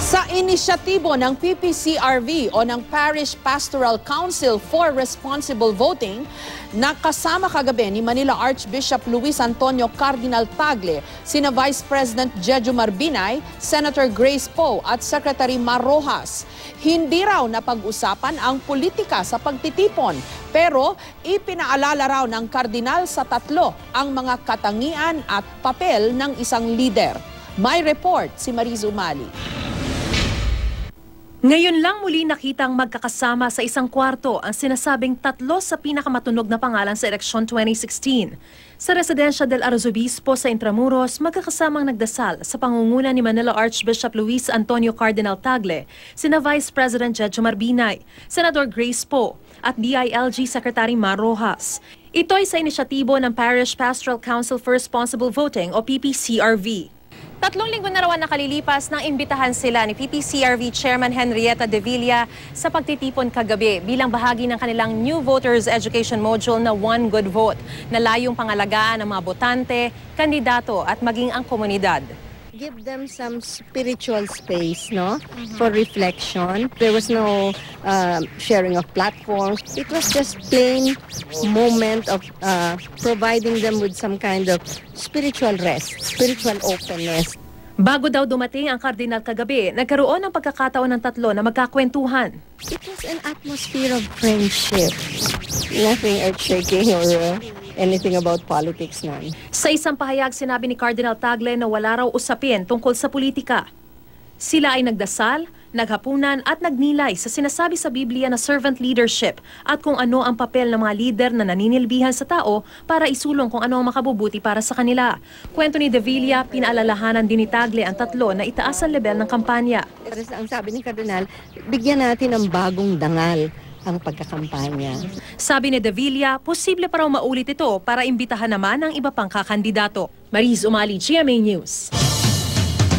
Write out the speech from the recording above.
Sa inisyatibo ng PPCRV o ng Parish Pastoral Council for Responsible Voting, nakasama kagabi ni Manila Archbishop Luis Antonio Cardinal Tagle, sina Vice President Jejo Marbinay, Senator Grace Poe at Secretary Mar Rojas. Hindi raw napag-usapan ang politika sa pagtitipon, pero ipinaalala raw ng kardinal sa tatlo ang mga katangian at papel ng isang leader. May report si Mariz Umali. Ngayon lang muli nakitang magkakasama sa isang kwarto ang sinasabing tatlo sa pinakamatunog na pangalan sa eleksyon 2016. Sa Residencia del Arzobispo sa Intramuros, magkakasamang nagdasal sa pangunguna ni Manila Archbishop Luis Antonio Cardinal Tagle, sina Vice President Jejo Marbinay, Senator Grace Poe at DILG Secretary Mar Rojas. Ito ay sa inisyatibo ng Parish Pastoral Council for Responsible Voting o PPCRV. 3 linggo na raw nakalilipas nang imbitahan sila ni PPCRV Chairman Henrietta De Villa sa pagtitipon kagabi bilang bahagi ng kanilang New Voters Education Module na One Good Vote na layong pangalagaan ng mga botante, kandidato at maging ang komunidad. Give them some spiritual space, no, for reflection. There was no sharing of platforms. It was just plain moment of providing them with some kind of spiritual rest, spiritual openness. Bago daw dumating ang kardinal kagabi, nagkaroon ng pagkakataon ng tatlo na magkakwentuhan. It was an atmosphere of friendship. Nothing earth-shaking or anything about politics na. Sa isang pahayag, sinabi ni Cardinal Tagle na wala raw usapin tungkol sa politika. Sila ay nagdasal, naghapunan at nagnilay sa sinasabi sa Biblia na servant leadership at kung ano ang papel ng mga lider na naninilbihan sa tao para isulong kung ano ang makabubuti para sa kanila. Kwento ni De Villa, pinaalalahanan din ni Tagle ang tatlo na itaas ang level ng kampanya. Ang sabi ni Cardinal, bigyan natin ng bagong dangal ang pagkakampanya. Sabi ni De Villa, posible pa raw maulit ito para imbitahan naman ang iba pang kakandidato. Mariz Umali, GMA News.